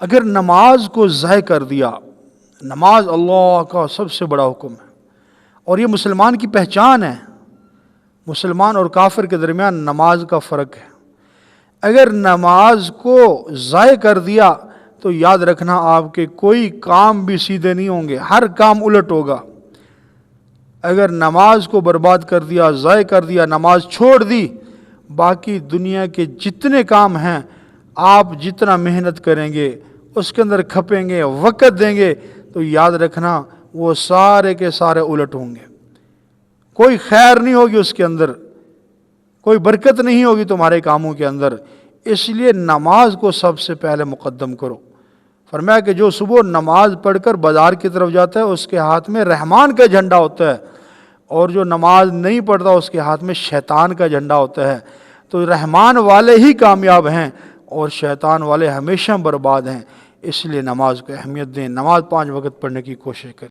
اگر نماز کو ضائع کر دیا، نماز اللہ کا سب سے بڑا حکم ہے اور یہ مسلمان کی پہچان ہے، مسلمان اور کافر کے درمیان نماز کا فرق ہے۔ اگر نماز کو ضائع کر دیا تو یاد رکھنا آپ کے کوئی کام بھی سیدھے نہیں ہوں گے، ہر کام الٹ ہوگا۔ اگر نماز کو برباد کر دیا، ضائع کر دیا، نماز چھوڑ دی، باقی دنیا کے جتنے کام ہیں آپ جتنا محنت کریں گے، اس کے اندر کھپیں گے، وقت دیں گے، تو یاد رکھنا وہ سارے کے سارے الٹ ہوں گے، کوئی خیر نہیں ہوگی اس کے اندر، کوئی برکت نہیں ہوگی تمہارے کاموں کے اندر۔ اس لیے نماز کو سب سے پہلے مقدم کرو۔ فرمایا کہ جو صبح نماز پڑھ کر بازار کی طرف جاتا ہے اس کے ہاتھ میں رحمان کا جھنڈا ہوتا ہے، اور جو نماز نہیں پڑھتا اس کے ہاتھ میں شیطان کا جھنڈا ہوتا ہے۔ تو رحمان والے ہی کامیاب ہیں اور شیطان والے ہمیشہ برباد ہیں۔ اس لیے نماز کو اہمیت دیں، نماز 5 وقت پڑھنے کی کوشش کریں۔